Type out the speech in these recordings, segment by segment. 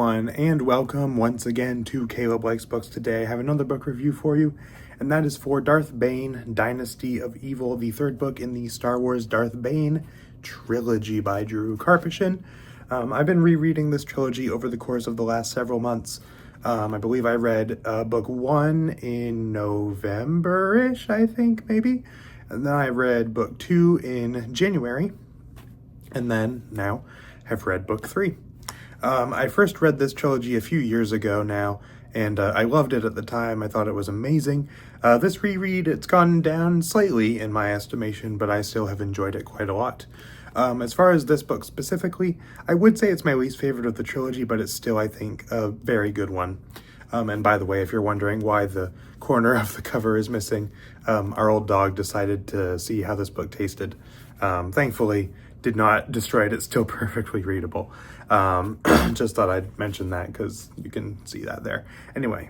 everyone, and welcome once again to Caleb Likes Books. Today I have another book review for you, and that is for Darth Bane, Dynasty of Evil, the third book in the Star Wars Darth Bane trilogy by Drew Karpyshyn. I've been rereading this trilogy over the course of the last several months. I believe I read book 1 in November-ish, I think, maybe. And then I read book 2 in January, and then now have read book 3. I first read this trilogy a few years ago now, and I loved it at the time. I thought it was amazing. This reread, it's gone down slightly in my estimation, but I still have enjoyed it quite a lot. As far as this book specifically, I would say it's my least favorite of the trilogy, but it's still, I think, a very good one. And by the way, if you're wondering why the corner of the cover is missing, our old dog decided to see how this book tasted. Thankfully, did not destroy it. It's still perfectly readable. Just thought I'd mention that because you can see that there. Anyway,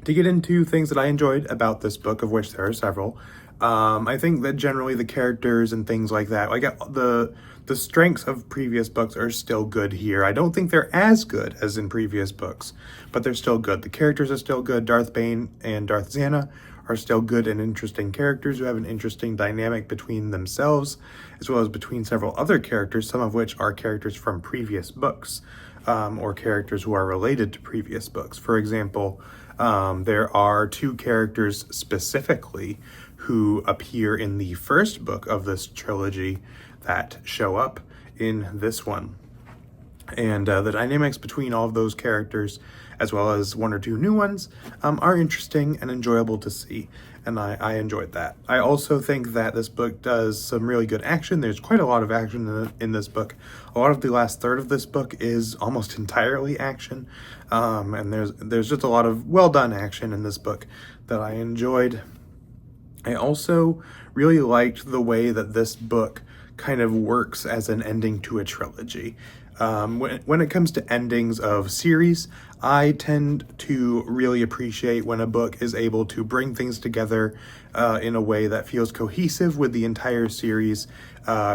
to get into things that I enjoyed about this book, of which there are several, I think that generally the characters and things like that, like the strengths of previous books are still good here. I don't think they're as good as in previous books, but they're still good. The characters are still good. Darth Bane and Darth Zana are still good and interesting characters who have an interesting dynamic between themselves, as well as between several other characters, some of which are characters from previous books, or characters who are related to previous books. For example, there are two characters specifically who appear in the first book of this trilogy that show up in this one. And the dynamics between all of those characters, as well as one or two new ones, are interesting and enjoyable to see, and I enjoyed that. I also think that this book does some really good action. There's quite a lot of action in this book. A lot of the last third of this book is almost entirely action, and there's just a lot of well-done action in this book that I enjoyed. I also really liked the way that this book kind of works as an ending to a trilogy. When it comes to endings of series, I tend to really appreciate when a book is able to bring things together in a way that feels cohesive with the entire series,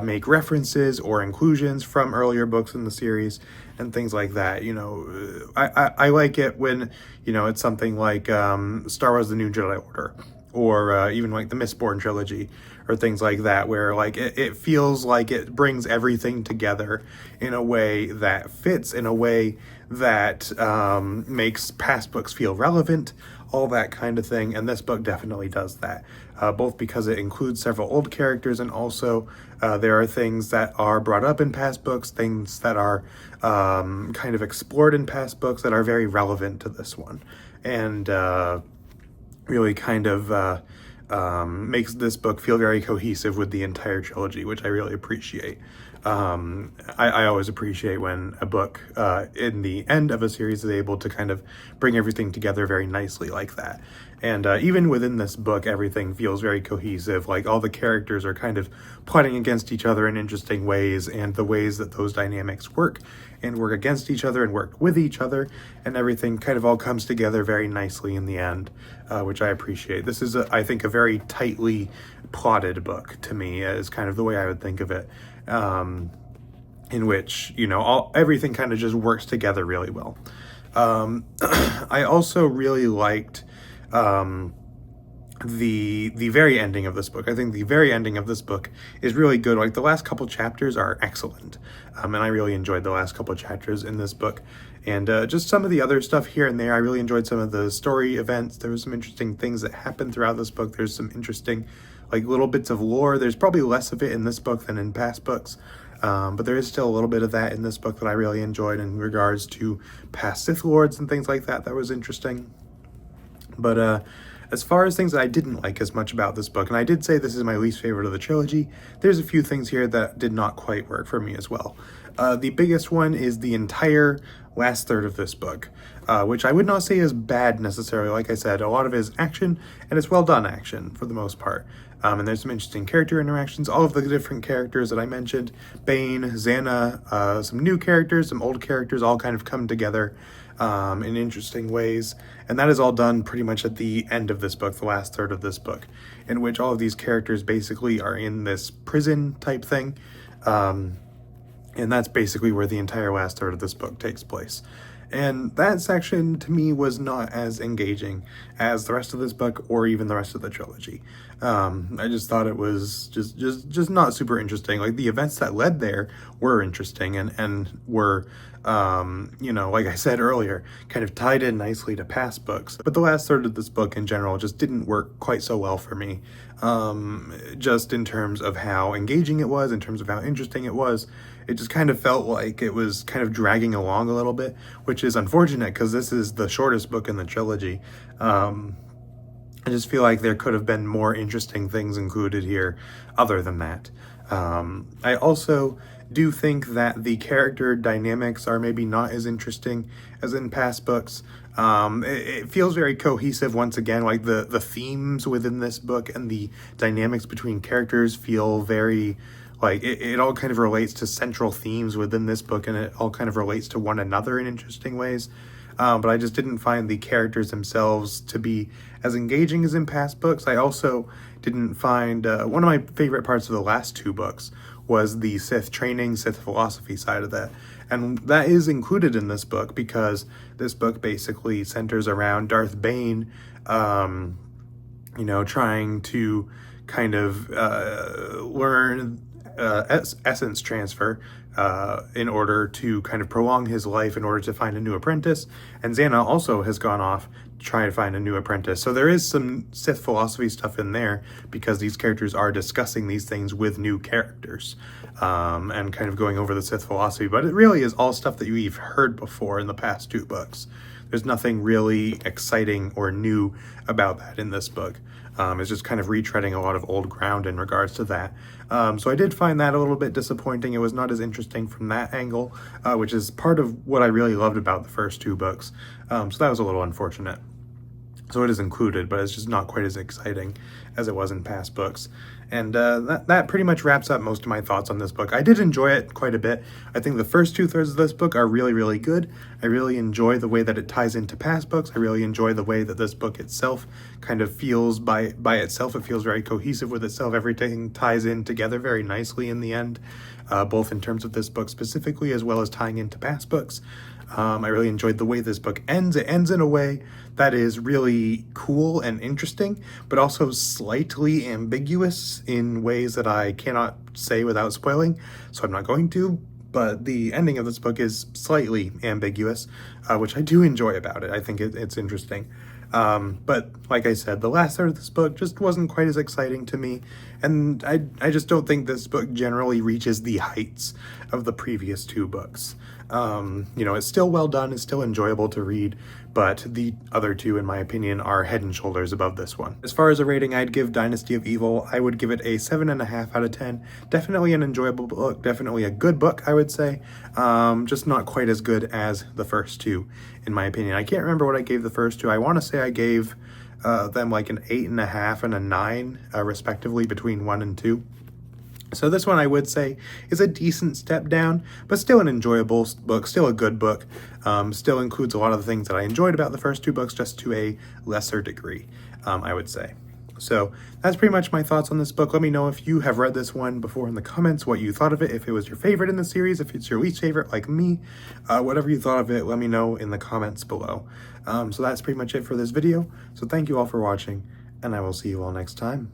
make references or inclusions from earlier books in the series, and things like that. You know, I like it when, you know, it's something like Star Wars: The New Jedi Order, or even like the Mistborn trilogy, or things like that, where like it feels like it brings everything together in a way that fits, in a way that makes past books feel relevant, all that kind of thing. And this book definitely does that, both because it includes several old characters, and also there are things that are brought up in past books, things that are kind of explored in past books that are very relevant to this one, and really kind of makes this book feel very cohesive with the entire trilogy, which I really appreciate. I always appreciate when a book in the end of a series is able to kind of bring everything together very nicely like that. And even within this book, everything feels very cohesive. Like all the characters are kind of plotting against each other in interesting ways, and the ways that those dynamics work against each other and work with each other, and everything kind of all comes together very nicely in the end, which I appreciate. This is, I think, a very tightly plotted book to me, is kind of the way I would think of it, in which, you know, everything kind of just works together really well. I also really liked the very ending of this book. I think the very ending of this book is really good. Like the last couple chapters are excellent, and I really enjoyed the last couple chapters in this book. And just some of the other stuff here and there, I really enjoyed some of the story events. There was some interesting things that happened throughout this book. There's some interesting, like, little bits of lore. There's probably less of it in this book than in past books, but there is still a little bit of that in this book that I really enjoyed in regards to past Sith Lords and things like that. That was interesting. But as far as things that I didn't like as much about this book, and I did say this is my least favorite of the trilogy, there's a few things here that did not quite work for me as well. The biggest one is the entire last third of this book, which I would not say is bad necessarily. Like I said, a lot of it is action, and it's well done action for the most part. And there's some interesting character interactions. All of the different characters that I mentioned, Bane, Zana, some new characters, some old characters, all kind of come together in interesting ways. And that is all done pretty much at the end of this book, the last third of this book, in which all of these characters basically are in this prison type thing. And that's basically where the entire last third of this book takes place. And that section to me was not as engaging as the rest of this book or even the rest of the trilogy. I just thought it was just not super interesting. Like, the events that led there were interesting and were, like I said earlier, kind of tied in nicely to past books. But the last third of this book in general just didn't work quite so well for me. Just in terms of how engaging it was, in terms of how interesting it was. It just kind of felt like it was kind of dragging along a little bit, which is unfortunate because this is the shortest book in the trilogy. I just feel like there could have been more interesting things included here other than that. I also do think that the character dynamics are maybe not as interesting as in past books. It feels very cohesive once again, like the themes within this book and the dynamics between characters feel very, like, it all kind of relates to central themes within this book, and it all kind of relates to one another in interesting ways. But I just didn't find the characters themselves to be as engaging as in past books. I also didn't find, one of my favorite parts of the last two books was the Sith training, Sith philosophy side of that. And that is included in this book because this book basically centers around Darth Bane, trying to kind of learn essence transfer in order to kind of prolong his life, in order to find a new apprentice. And Xana also has gone off to try to find a new apprentice. So there is some Sith philosophy stuff in there because these characters are discussing these things with new characters and kind of going over the Sith philosophy. But it really is all stuff that you've heard before in the past two books. There's nothing really exciting or new about that in this book. It's just kind of retreading a lot of old ground in regards to that. So I did find that a little bit disappointing. It was not as interesting from that angle, which is part of what I really loved about the first two books. So that was a little unfortunate. So it is included, but it's just not quite as exciting as it was in past books. And that pretty much wraps up most of my thoughts on this book. I did enjoy it quite a bit. I think the first 2/3 of this book are really, really good. I really enjoy the way that it ties into past books. I really enjoy the way that this book itself kind of feels by itself. It feels very cohesive with itself. Everything ties in together very nicely in the end, both in terms of this book specifically as well as tying into past books. I really enjoyed the way this book ends. It ends in a way that is really cool and interesting, but also slightly ambiguous in ways that I cannot say without spoiling, so I'm not going to. But the ending of this book is slightly ambiguous, which I do enjoy about it. I think it's interesting. But like I said, the last third of this book just wasn't quite as exciting to me, and I just don't think this book generally reaches the heights of the previous two books. It's still well done, it's still enjoyable to read, but the other two, in my opinion, are head and shoulders above this one. As far as a rating I'd give Dynasty of Evil, I would give it a 7.5 out of 10. Definitely an enjoyable book, definitely a good book, I would say. Just not quite as good as the first two, in my opinion. I can't remember what I gave the first two. I want to say I gave them like an 8.5 and a 9, respectively, between 1 and 2. So this one I would say is a decent step down, but still an enjoyable book, still a good book, still includes a lot of the things that I enjoyed about the first two books, just to a lesser degree, I would say. So that's pretty much my thoughts on this book. Let me know if you have read this one before in the comments, what you thought of it, if it was your favorite in the series, if it's your least favorite like me, whatever you thought of it, let me know in the comments below. So that's pretty much it for this video. So thank you all for watching, and I will see you all next time.